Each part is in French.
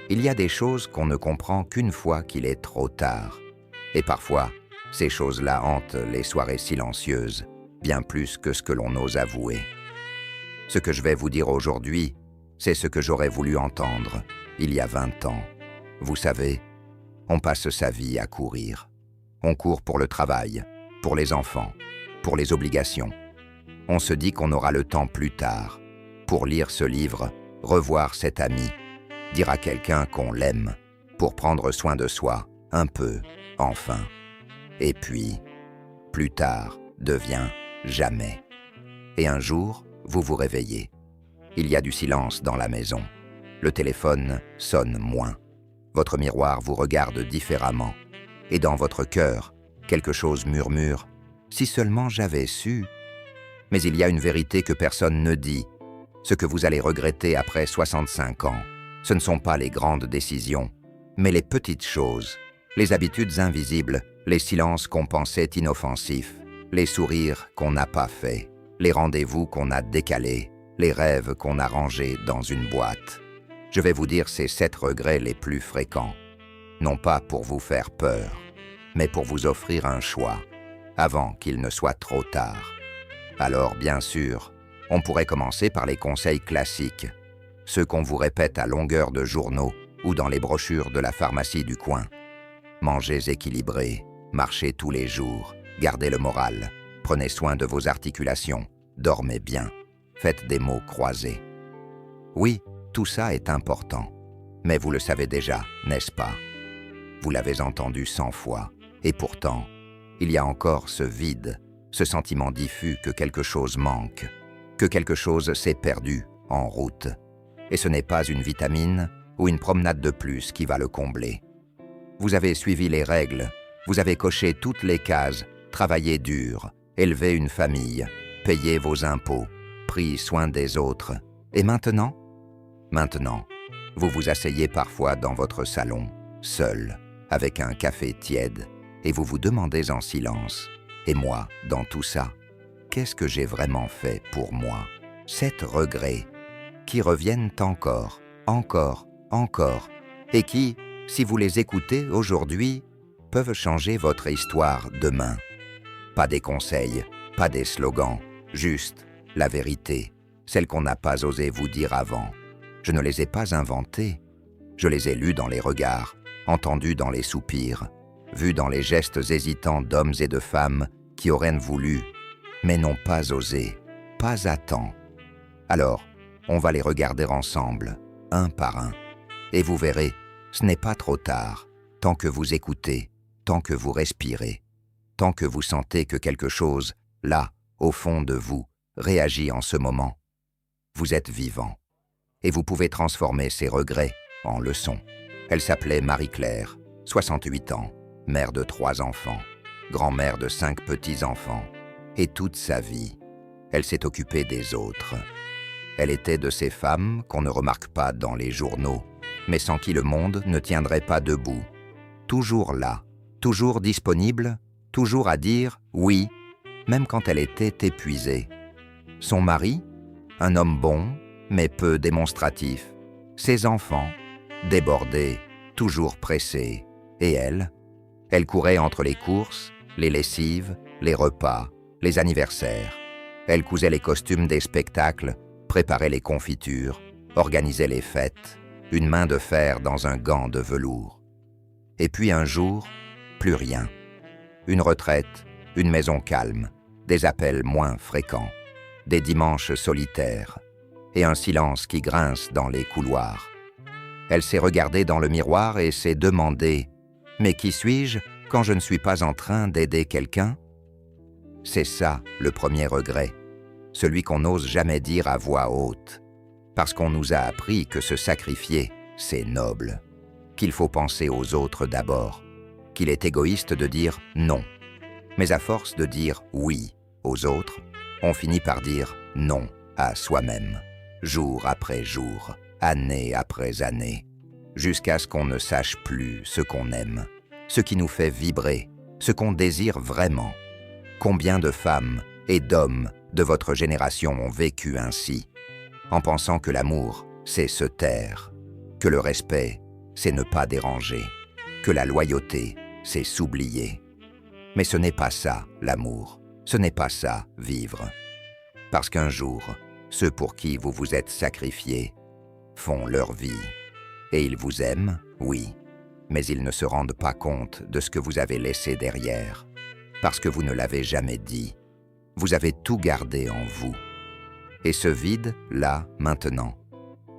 Il y a des choses qu'on ne comprend qu'une fois qu'il est trop tard. Et parfois, ces choses-là hantent les soirées silencieuses, bien plus que ce que l'on ose avouer. Ce que je vais vous dire aujourd'hui, c'est ce que j'aurais voulu entendre il y a 20 ans. Vous savez, on passe sa vie à courir. On court pour le travail, pour les enfants, pour les obligations. On se dit qu'on aura le temps plus tard, pour lire ce livre, revoir cet ami, dire à quelqu'un qu'on l'aime, pour prendre soin de soi, un peu, enfin. Et puis, plus tard devient jamais. Et un jour, vous vous réveillez. Il y a du silence dans la maison. Le téléphone sonne moins. Votre miroir vous regarde différemment. Et dans votre cœur, quelque chose murmure « Si seulement j'avais su ». Mais il y a une vérité que personne ne dit. Ce que vous allez regretter après 65 ans, ce ne sont pas les grandes décisions, mais les petites choses, les habitudes invisibles, les silences qu'on pensait inoffensifs, les sourires qu'on n'a pas faits, les rendez-vous qu'on a décalés, les rêves qu'on a rangés dans une boîte. Je vais vous dire ces 7 regrets les plus fréquents, non pas pour vous faire peur, mais pour vous offrir un choix, avant qu'il ne soit trop tard. Alors, bien sûr, on pourrait commencer par les conseils classiques, ceux qu'on vous répète à longueur de journaux ou dans les brochures de la pharmacie du coin. Mangez équilibré, marchez tous les jours, gardez le moral, prenez soin de vos articulations, dormez bien, faites des mots croisés. Oui, tout ça est important, mais vous le savez déjà, n'est-ce pas? Vous l'avez entendu 100 fois, et pourtant, il y a encore ce vide, ce sentiment diffus que quelque chose manque, que quelque chose s'est perdu en route. Et ce n'est pas une vitamine ou une promenade de plus qui va le combler. Vous avez suivi les règles, vous avez coché toutes les cases, travaillé dur, élevé une famille, payé vos impôts, pris soin des autres. Et maintenant? Maintenant, vous vous asseyez parfois dans votre salon, seul, avec un café tiède, et vous vous demandez en silence, et moi, dans tout ça, qu'est-ce que j'ai vraiment fait pour moi? 7 regrets qui reviennent encore, et qui, si vous les écoutez aujourd'hui, peuvent changer votre histoire demain. Pas des conseils, pas des slogans, juste la vérité, celle qu'on n'a pas osé vous dire avant. Je ne les ai pas inventés, je les ai lus dans les regards, entendus dans les soupirs, vus dans les gestes hésitants d'hommes et de femmes qui auraient voulu, mais n'ont pas osé, pas à temps. Alors, on va les regarder ensemble, un par un. Et vous verrez, ce n'est pas trop tard, tant que vous écoutez, tant que vous respirez, tant que vous sentez que quelque chose, là, au fond de vous, réagit en ce moment. Vous êtes vivant. Et vous pouvez transformer ces regrets en leçons. Elle s'appelait Marie-Claire, 68 ans, mère de 3 enfants, grand-mère de 5 petits-enfants. Et toute sa vie, elle s'est occupée des autres. Elle était de ces femmes qu'on ne remarque pas dans les journaux, mais sans qui le monde ne tiendrait pas debout. Toujours là, toujours disponible, toujours à dire « oui », même quand elle était épuisée. Son mari, un homme bon, mais peu démonstratif. Ses enfants, débordés, toujours pressés. Et elle courait entre les courses, les lessives, les repas, les anniversaires. Elle cousait les costumes des spectacles, préparait les confitures, organisait les fêtes, une main de fer dans un gant de velours. Et puis un jour, plus rien. Une retraite, une maison calme, des appels moins fréquents, des dimanches solitaires, et un silence qui grince dans les couloirs. Elle s'est regardée dans le miroir et s'est demandé « Mais qui suis-je quand je ne suis pas en train d'aider quelqu'un ?» C'est ça le premier regret, celui qu'on n'ose jamais dire à voix haute, parce qu'on nous a appris que se sacrifier, c'est noble, qu'il faut penser aux autres d'abord, qu'il est égoïste de dire non. Mais à force de dire oui aux autres, on finit par dire non à soi-même, jour après jour, année après année, jusqu'à ce qu'on ne sache plus ce qu'on aime, ce qui nous fait vibrer, ce qu'on désire vraiment. Combien de femmes et d'hommes de votre génération ont vécu ainsi, en pensant que l'amour, c'est se taire, que le respect, c'est ne pas déranger, que la loyauté, c'est s'oublier. Mais ce n'est pas ça, l'amour, ce n'est pas ça, vivre. Parce qu'un jour, ceux pour qui vous vous êtes sacrifiés font leur vie. Et ils vous aiment, oui, mais ils ne se rendent pas compte de ce que vous avez laissé derrière, parce que vous ne l'avez jamais dit. Vous avez tout gardé en vous. Et ce vide, là, maintenant,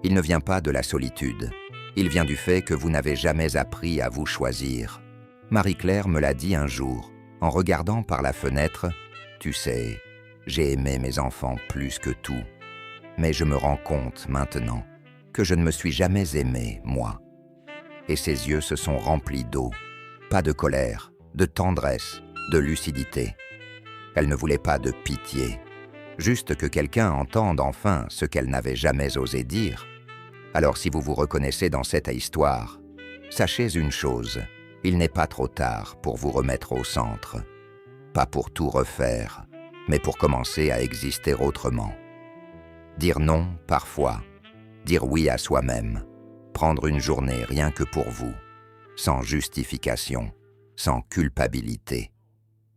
il ne vient pas de la solitude. Il vient du fait que vous n'avez jamais appris à vous choisir. Marie-Claire me l'a dit un jour, en regardant par la fenêtre. Tu sais, j'ai aimé mes enfants plus que tout. Mais je me rends compte maintenant que je ne me suis jamais aimé, moi. Et ses yeux se sont remplis d'eau. Pas de colère, de tendresse, de lucidité. Elle ne voulait pas de pitié. Juste que quelqu'un entende enfin ce qu'elle n'avait jamais osé dire. Alors si vous vous reconnaissez dans cette histoire, sachez une chose, il n'est pas trop tard pour vous remettre au centre. Pas pour tout refaire, mais pour commencer à exister autrement. Dire non, parfois. Dire oui à soi-même. Prendre une journée rien que pour vous. Sans justification, sans culpabilité.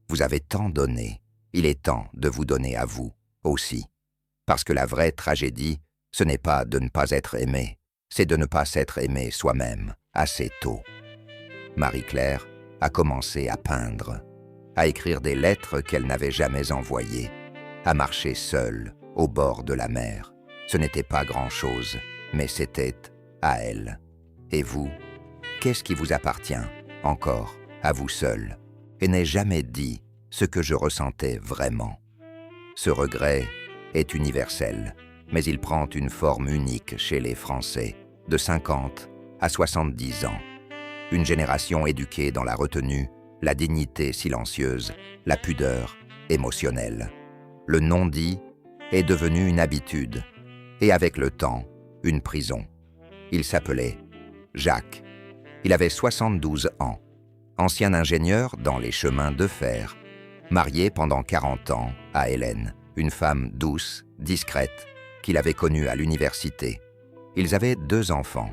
Vous avez tant donné, il est temps de vous donner à vous aussi. Parce que la vraie tragédie, ce n'est pas de ne pas être aimé, c'est de ne pas s'être aimé soi-même assez tôt. Marie-Claire a commencé à peindre, à écrire des lettres qu'elle n'avait jamais envoyées, à marcher seule au bord de la mer. Ce n'était pas grand-chose, mais c'était à elle. Et vous, qu'est-ce qui vous appartient, encore, à vous seul, et n'ai jamais dit ce que je ressentais vraiment. Ce regret est universel, mais il prend une forme unique chez les Français, de 50 à 70 ans. Une génération éduquée dans la retenue, la dignité silencieuse, la pudeur émotionnelle. Le non-dit est devenu une habitude, et avec le temps, une prison. Il s'appelait Jacques. Il avait 72 ans, ancien ingénieur dans les chemins de fer, marié pendant 40 ans à Hélène, une femme douce, discrète, qu'il avait connue à l'université. Ils avaient 2 enfants,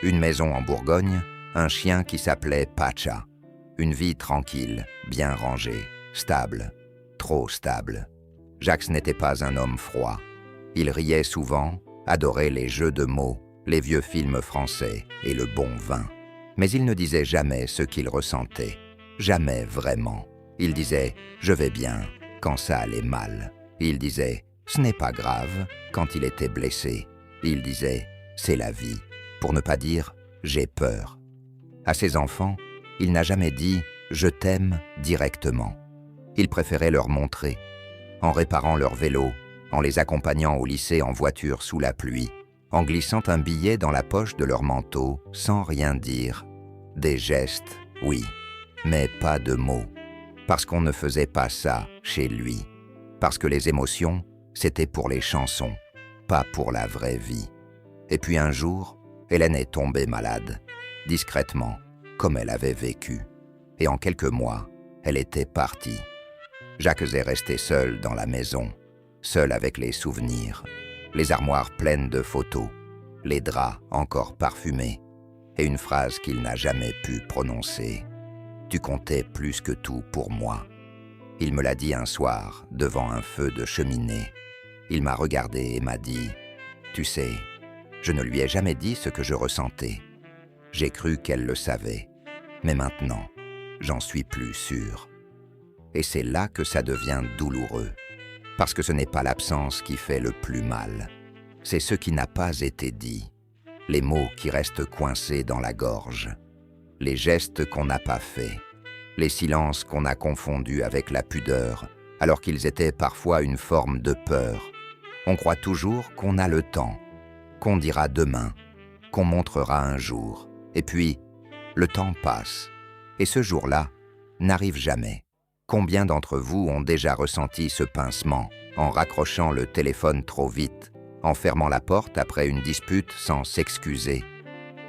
une maison en Bourgogne, un chien qui s'appelait Pacha. Une vie tranquille, bien rangée, stable, trop stable. Jacques n'était pas un homme froid. Il riait souvent, adorait les jeux de mots, les vieux films français et le bon vin. Mais il ne disait jamais ce qu'il ressentait, jamais vraiment. Il disait « je vais bien » quand ça allait mal. Il disait « ce n'est pas grave » quand il était blessé. Il disait « c'est la vie » pour ne pas dire « j'ai peur ». À ses enfants, il n'a jamais dit « je t'aime » directement. Il préférait leur montrer, en réparant leur vélo, en les accompagnant au lycée en voiture sous la pluie, en glissant un billet dans la poche de leur manteau sans rien dire. Des gestes, oui, mais pas de mots. Parce qu'on ne faisait pas ça chez lui. Parce que les émotions, c'était pour les chansons, pas pour la vraie vie. Et puis un jour, Hélène est tombée malade, discrètement, comme elle avait vécu. Et en quelques mois, elle était partie. Jacques est resté seul dans la maison, seul avec les souvenirs, les armoires pleines de photos, les draps encore parfumés, et une phrase qu'il n'a jamais pu prononcer. « Tu comptais plus que tout pour moi ». Il me l'a dit un soir, devant un feu de cheminée. Il m'a regardé et m'a dit « Tu sais, je ne lui ai jamais dit ce que je ressentais. J'ai cru qu'elle le savait, mais maintenant, j'en suis plus sûr. » Et c'est là que ça devient douloureux, parce que ce n'est pas l'absence qui fait le plus mal. C'est ce qui n'a pas été dit, les mots qui restent coincés dans la gorge, les gestes qu'on n'a pas faits, les silences qu'on a confondus avec la pudeur, alors qu'ils étaient parfois une forme de peur. On croit toujours qu'on a le temps, qu'on dira demain, qu'on montrera un jour. Et puis, le temps passe, et ce jour-là n'arrive jamais. Combien d'entre vous ont déjà ressenti ce pincement en raccrochant le téléphone trop vite, en fermant la porte après une dispute sans s'excuser,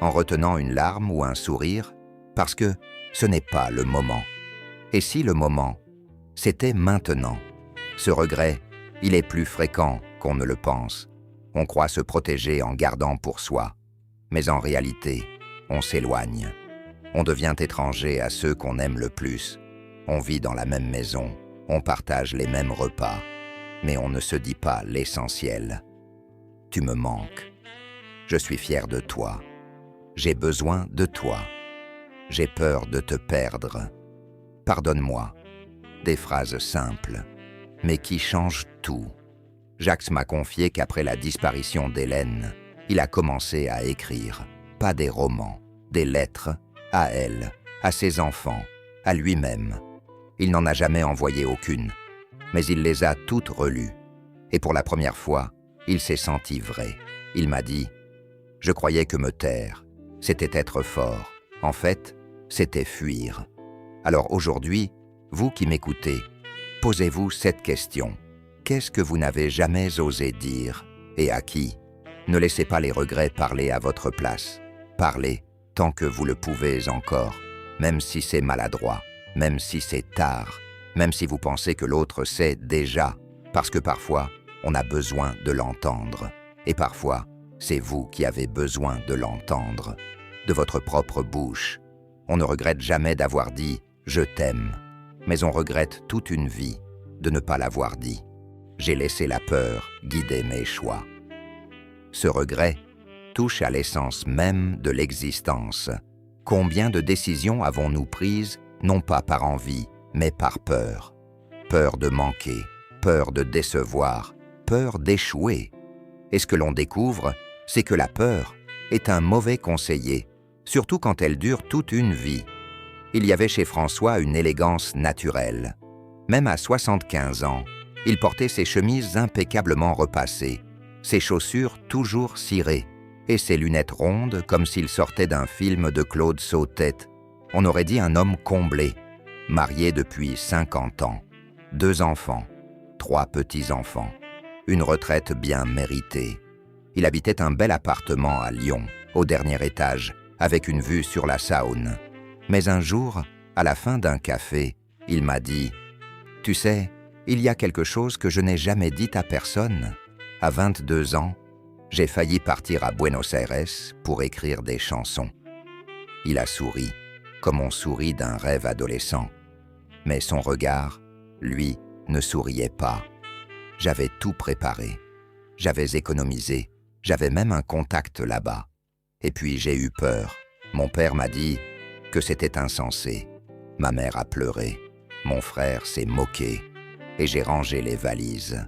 en retenant une larme ou un sourire, parce que ce n'est pas le moment. Et si le moment, c'était maintenant? Ce regret, il est plus fréquent qu'on ne le pense. On croit se protéger en gardant pour soi. Mais en réalité, on s'éloigne. On devient étranger à ceux qu'on aime le plus. On vit dans la même maison, on partage les mêmes repas, mais on ne se dit pas l'essentiel. Tu me manques. Je suis fier de toi. J'ai besoin de toi. J'ai peur de te perdre. Pardonne-moi. Des phrases simples, mais qui changent tout. Jacques m'a confié qu'après la disparition d'Hélène, il a commencé à écrire, pas des romans, des lettres, à elle, à ses enfants, à lui-même. Il n'en a jamais envoyé aucune, mais il les a toutes relues. Et pour la première fois, il s'est senti vrai. Il m'a dit « Je croyais que me taire, c'était être fort. En fait, c'était fuir. » Alors aujourd'hui, vous qui m'écoutez, posez-vous cette question. Qu'est-ce que vous n'avez jamais osé dire et à qui? Ne laissez pas les regrets parler à votre place. Parlez tant que vous le pouvez encore, même si c'est maladroit, même si c'est tard, même si vous pensez que l'autre sait déjà, parce que parfois, on a besoin de l'entendre. Et parfois, c'est vous qui avez besoin de l'entendre, de votre propre bouche. On ne regrette jamais d'avoir dit « je t'aime », mais on regrette toute une vie de ne pas l'avoir dit. J'ai laissé la peur guider mes choix. Ce regret touche à l'essence même de l'existence. Combien de décisions avons-nous prises, non pas par envie, mais par peur? Peur de manquer, peur de décevoir, peur d'échouer. Et ce que l'on découvre, c'est que la peur est un mauvais conseiller, surtout quand elle dure toute une vie. Il y avait chez François une élégance naturelle. Même à 75 ans, il portait ses chemises impeccablement repassées, ses chaussures toujours cirées, et ses lunettes rondes comme s'il sortait d'un film de Claude Sautet. On aurait dit un homme comblé, marié depuis 50 ans, 2 enfants, 3 petits-enfants, une retraite bien méritée. Il habitait un bel appartement à Lyon, au dernier étage, avec une vue sur la Saône. Mais un jour, à la fin d'un café, il m'a dit « Tu sais, il y a quelque chose que je n'ai jamais dit à personne. À 22 ans, j'ai failli partir à Buenos Aires pour écrire des chansons. » Il a souri, comme on sourit d'un rêve adolescent. Mais son regard, lui, ne souriait pas. J'avais tout préparé. J'avais économisé. J'avais même un contact là-bas. Et puis j'ai eu peur. Mon père m'a dit que c'était insensé. Ma mère a pleuré. Mon frère s'est moqué. Et j'ai rangé les valises.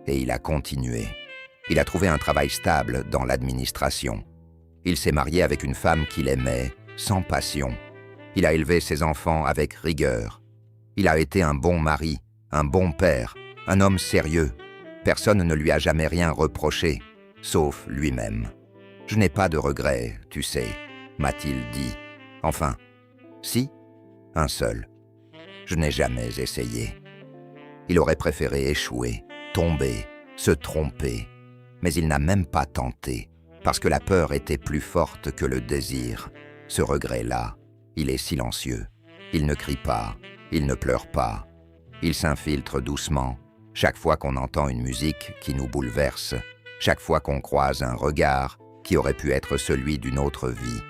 Et il a continué. Il a trouvé un travail stable dans l'administration. Il s'est marié avec une femme qu'il aimait, sans passion. Il a élevé ses enfants avec rigueur. Il a été un bon mari, un bon père, un homme sérieux. Personne ne lui a jamais rien reproché, sauf lui-même. « Je n'ai pas de regrets, tu sais », m'a-t-il dit. Enfin, si, un seul. Je n'ai jamais essayé. Il aurait préféré échouer, tomber, se tromper. Mais il n'a même pas tenté, parce que la peur était plus forte que le désir. Ce regret-là, il est silencieux. Il ne crie pas, il ne pleure pas. Il s'infiltre doucement, chaque fois qu'on entend une musique qui nous bouleverse, chaque fois qu'on croise un regard qui aurait pu être celui d'une autre vie.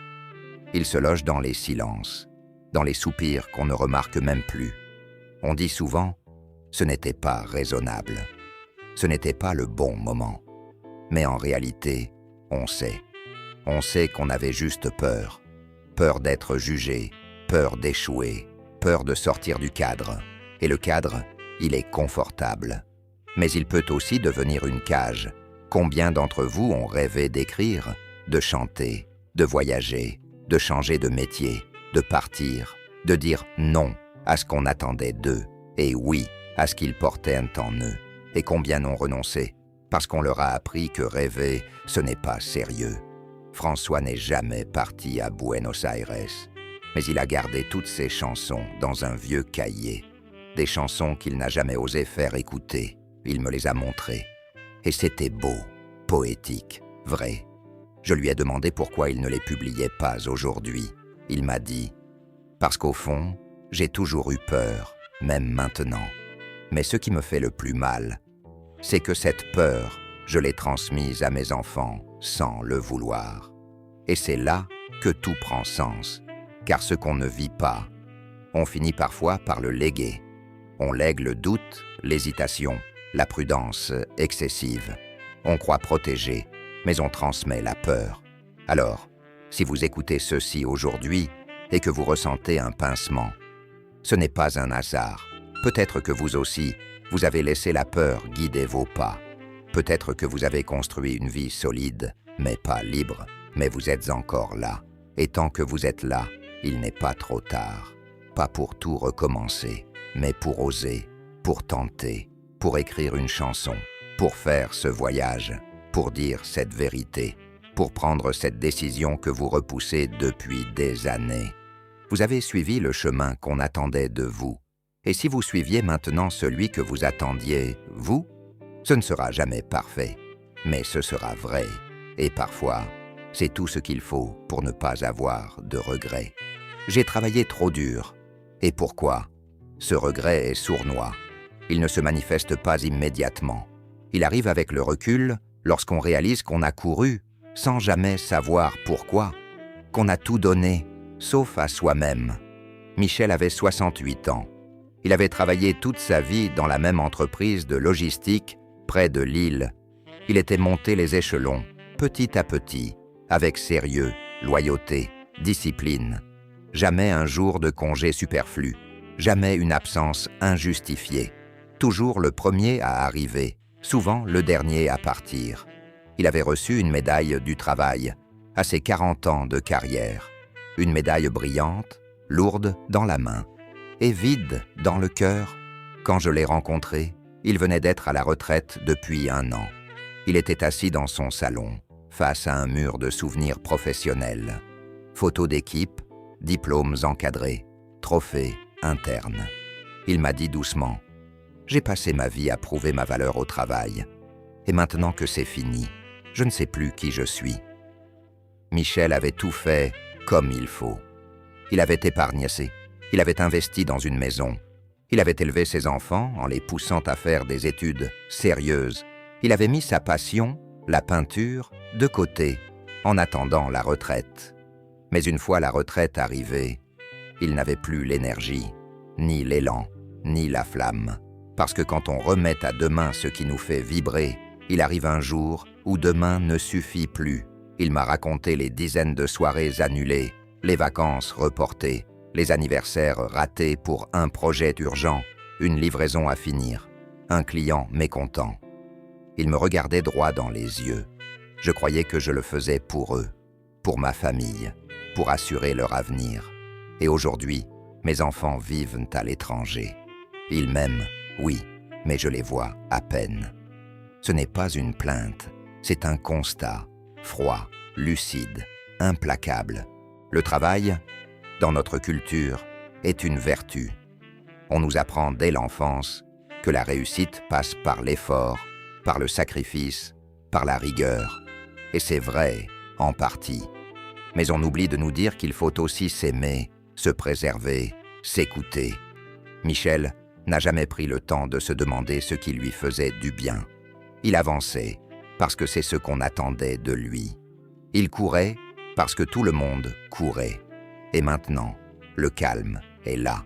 Il se loge dans les silences, dans les soupirs qu'on ne remarque même plus. On dit souvent, ce n'était pas raisonnable. Ce n'était pas le bon moment. Mais en réalité, on sait. On sait qu'on avait juste peur. Peur d'être jugé, peur d'échouer, peur de sortir du cadre. Et le cadre, il est confortable. Mais il peut aussi devenir une cage. Combien d'entre vous ont rêvé d'écrire, de chanter, de voyager, de changer de métier, de partir, de dire non à ce qu'on attendait d'eux et oui à ce qu'ils portaient en eux? Et combien n'ont renoncé parce qu'on leur a appris que rêver, ce n'est pas sérieux. François n'est jamais parti à Buenos Aires, mais il a gardé toutes ses chansons dans un vieux cahier. Des chansons qu'il n'a jamais osé faire écouter. Il me les a montrées. Et c'était beau, poétique, vrai. Je lui ai demandé pourquoi il ne les publiait pas aujourd'hui. Il m'a dit « Parce qu'au fond, j'ai toujours eu peur, même maintenant. Mais ce qui me fait le plus mal, c'est que cette peur, je l'ai transmise à mes enfants sans le vouloir. Et c'est là que tout prend sens, car ce qu'on ne vit pas, on finit parfois par le léguer. On lègue le doute, l'hésitation, la prudence excessive. On croit protéger, mais on transmet la peur. Alors, si vous écoutez ceci aujourd'hui et que vous ressentez un pincement, ce n'est pas un hasard. Peut-être que vous aussi, vous avez laissé la peur guider vos pas. Peut-être que vous avez construit une vie solide, mais pas libre, mais vous êtes encore là. Et tant que vous êtes là, il n'est pas trop tard. Pas pour tout recommencer, mais pour oser, pour tenter, pour écrire une chanson, pour faire ce voyage, pour dire cette vérité, pour prendre cette décision que vous repoussez depuis des années. Vous avez suivi le chemin qu'on attendait de vous. Et si vous suiviez maintenant celui que vous attendiez, vous, ce ne sera jamais parfait, mais ce sera vrai. Et parfois, c'est tout ce qu'il faut pour ne pas avoir de regrets. J'ai travaillé trop dur. Et pourquoi? Ce regret est sournois. Il ne se manifeste pas immédiatement. Il arrive avec le recul lorsqu'on réalise qu'on a couru sans jamais savoir pourquoi, qu'on a tout donné, sauf à soi-même. Michel avait 68 ans. Il avait travaillé toute sa vie dans la même entreprise de logistique près de Lille. Il était monté les échelons, petit à petit, avec sérieux, loyauté, discipline. Jamais un jour de congé superflu, jamais une absence injustifiée. Toujours le premier à arriver, souvent le dernier à partir. Il avait reçu une médaille du travail à ses 40 ans de carrière. Une médaille brillante, lourde dans la main et vide dans le cœur. Quand je l'ai rencontré, il venait d'être à la retraite depuis 1 an. Il était assis dans son salon, face à un mur de souvenirs professionnels. Photos d'équipe, diplômes encadrés, trophées internes. Il m'a dit doucement: « J'ai passé ma vie à prouver ma valeur au travail. Et maintenant que c'est fini, je ne sais plus qui je suis. » Michel avait tout fait comme il faut. Il avait épargné, il avait investi dans une maison. Il avait élevé ses enfants en les poussant à faire des études sérieuses. Il avait mis sa passion, la peinture, de côté, en attendant la retraite. Mais une fois la retraite arrivée, il n'avait plus l'énergie, ni l'élan, ni la flamme. Parce que quand on remet à demain ce qui nous fait vibrer, il arrive un jour où demain ne suffit plus. Il m'a raconté les dizaines de soirées annulées, les vacances reportées, les anniversaires ratés pour un projet urgent, une livraison à finir, un client mécontent. Il me regardait droit dans les yeux. Je croyais que je le faisais pour eux, pour ma famille, pour assurer leur avenir. Et aujourd'hui, mes enfants vivent à l'étranger. Ils m'aiment, oui, mais je les vois à peine. Ce n'est pas une plainte, c'est un constat, froid, lucide, implacable. Le travail, dans notre culture, est une vertu. On nous apprend dès l'enfance que la réussite passe par l'effort, par le sacrifice, par la rigueur. Et c'est vrai, en partie. Mais on oublie de nous dire qu'il faut aussi s'aimer, se préserver, s'écouter. Michel n'a jamais pris le temps de se demander ce qui lui faisait du bien. Il avançait parce que c'est ce qu'on attendait de lui. Il courait parce que tout le monde courait. Et maintenant, le calme est là.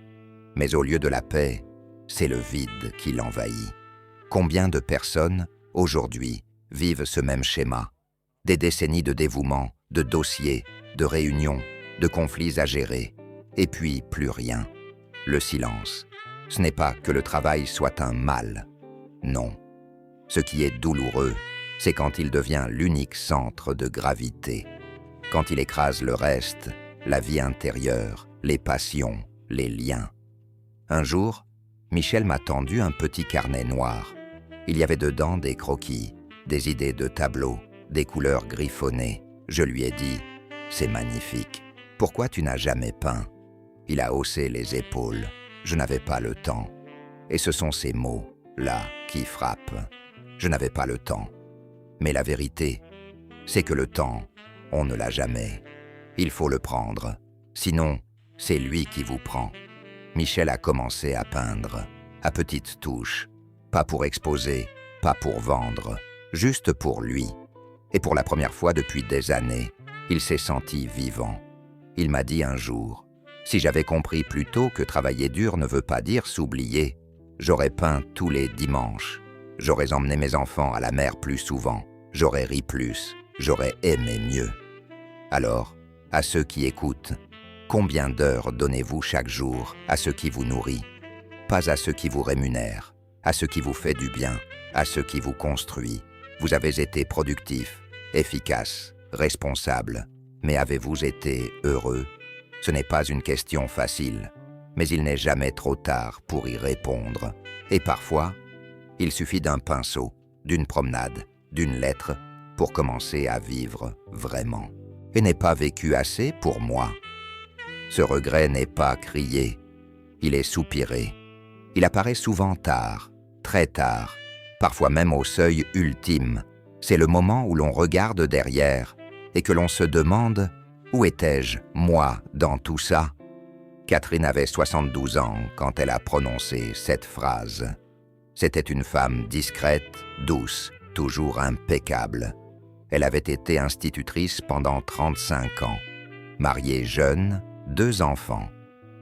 Mais au lieu de la paix, c'est le vide qui l'envahit. Combien de personnes, aujourd'hui, vivent ce même schéma? Des décennies de dévouement, de dossiers, de réunions, de conflits à gérer. Et puis, plus rien. Le silence. Ce n'est pas que le travail soit un mal. Non. Ce qui est douloureux, c'est quand il devient l'unique centre de gravité. Quand il écrase le reste, la vie intérieure, les passions, les liens. Un jour, Michel m'a tendu un petit carnet noir. Il y avait dedans des croquis, des idées de tableaux, des couleurs griffonnées. Je lui ai dit: « C'est magnifique. Pourquoi tu n'as jamais peint ?» Il a haussé les épaules. Je n'avais pas le temps. Et ce sont ces mots-là qui frappent. Je n'avais pas le temps. Mais la vérité, c'est que le temps, on ne l'a jamais. Il faut le prendre. Sinon, c'est lui qui vous prend. Michel a commencé à peindre, à petites touches. Pas pour exposer, pas pour vendre, juste pour lui. Et pour la première fois depuis des années, il s'est senti vivant. Il m'a dit un jour, si j'avais compris plus tôt que travailler dur ne veut pas dire s'oublier, j'aurais peint tous les dimanches, j'aurais emmené mes enfants à la mer plus souvent, j'aurais ri plus, j'aurais aimé mieux. Alors, à ceux qui écoutent, combien d'heures donnez-vous chaque jour à ce qui vous nourrit? Pas à ce qui vous rémunère, à ce qui vous fait du bien, à ce qui vous construit. Vous avez été productif, efficace, responsable, mais avez-vous été heureux? Ce n'est pas une question facile, mais il n'est jamais trop tard pour y répondre. Et parfois, il suffit d'un pinceau, d'une promenade, d'une lettre pour commencer à vivre vraiment. Et n'est pas vécu assez pour moi. Ce regret n'est pas crié, il est soupiré. Il apparaît souvent tard, très tard, parfois même au seuil ultime. C'est le moment où l'on regarde derrière et que l'on se demande « Où étais-je, moi, dans tout ça ?» Catherine avait 72 ans quand elle a prononcé cette phrase. C'était une femme discrète, douce, toujours impeccable. Elle avait été institutrice pendant 35 ans, mariée jeune, 2 enfants,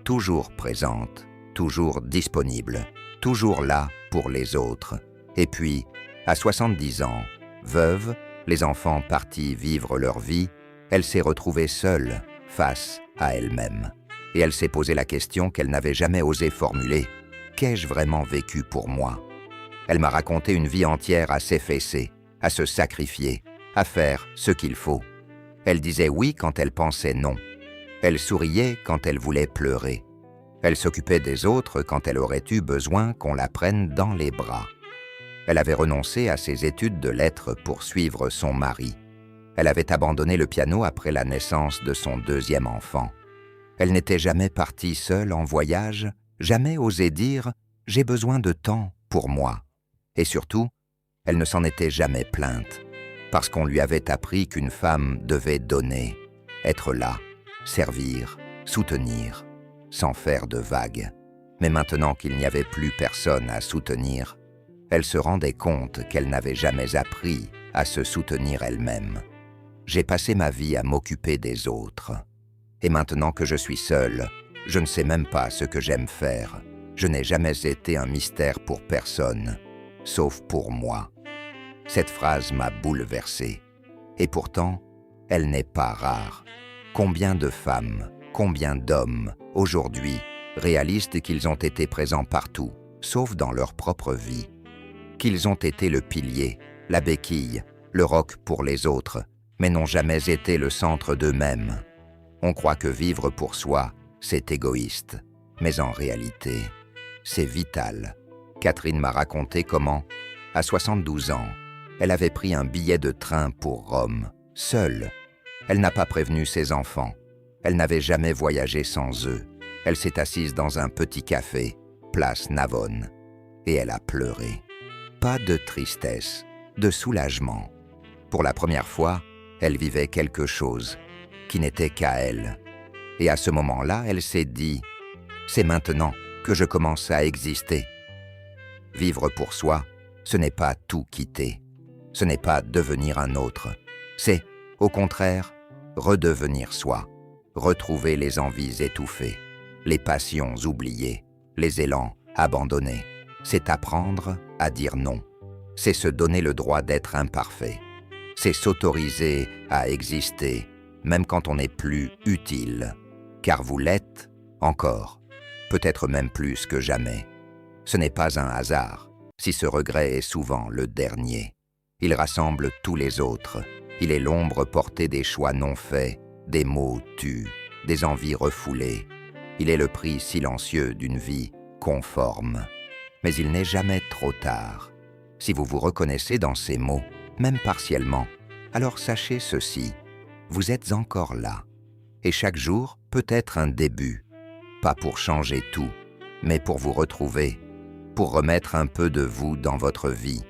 toujours présente, toujours disponible, toujours là pour les autres. Et puis, à 70 ans, veuve, les enfants partis vivre leur vie, elle s'est retrouvée seule face à elle-même. Et elle s'est posé la question qu'elle n'avait jamais osé formuler. Qu'ai-je vraiment vécu pour moi? Elle m'a raconté une vie entière à s'effacer, à se sacrifier, à faire ce qu'il faut. Elle disait oui quand elle pensait non. Elle souriait quand elle voulait pleurer. Elle s'occupait des autres quand elle aurait eu besoin qu'on la prenne dans les bras. Elle avait renoncé à ses études de lettres pour suivre son mari. Elle avait abandonné le piano après la naissance de son 2e enfant. Elle n'était jamais partie seule en voyage, jamais osé dire « j'ai besoin de temps pour moi ». Et surtout, elle ne s'en était jamais plainte, parce qu'on lui avait appris qu'une femme devait donner, être là, servir, soutenir, sans faire de vagues. Mais maintenant qu'il n'y avait plus personne à soutenir, elle se rendait compte qu'elle n'avait jamais appris à se soutenir elle-même. J'ai passé ma vie à m'occuper des autres. Et maintenant que je suis seule, je ne sais même pas ce que j'aime faire. Je n'ai jamais été un mystère pour personne, sauf pour moi. Cette phrase m'a bouleversé. Et pourtant, elle n'est pas rare. Combien de femmes, combien d'hommes, aujourd'hui, réalisent qu'ils ont été présents partout, sauf dans leur propre vie. Qu'ils ont été le pilier, la béquille, le roc pour les autres, mais n'ont jamais été le centre d'eux-mêmes. On croit que vivre pour soi, c'est égoïste. Mais en réalité, c'est vital. Catherine m'a raconté comment, à 72 ans, elle avait pris un billet de train pour Rome, seule. Elle n'a pas prévenu ses enfants. Elle n'avait jamais voyagé sans eux. Elle s'est assise dans un petit café, place Navone, et elle a pleuré. Pas de tristesse, de soulagement. Pour la première fois, elle vivait quelque chose qui n'était qu'à elle. Et à ce moment-là, elle s'est dit « C'est maintenant que je commence à exister ». Vivre pour soi, ce n'est pas tout quitter. Ce n'est pas devenir un autre. C'est, au contraire, redevenir soi. Retrouver les envies étouffées, les passions oubliées, les élans abandonnés. C'est apprendre à dire non. C'est se donner le droit d'être imparfait. C'est s'autoriser à exister, même quand on n'est plus utile. Car vous l'êtes encore, peut-être même plus que jamais. Ce n'est pas un hasard, si ce regret est souvent le dernier. Il rassemble tous les autres. Il est l'ombre portée des choix non faits, des mots tus, des envies refoulées. Il est le prix silencieux d'une vie conforme. Mais il n'est jamais trop tard. Si vous vous reconnaissez dans ces mots, même partiellement, alors sachez ceci, vous êtes encore là. Et chaque jour peut être un début, pas pour changer tout, mais pour vous retrouver, pour remettre un peu de vous dans votre vie.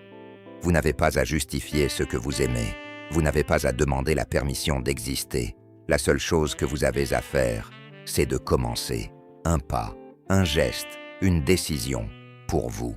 Vous n'avez pas à justifier ce que vous aimez, vous n'avez pas à demander la permission d'exister. La seule chose que vous avez à faire, c'est de commencer. Un pas, un geste, une décision pour vous.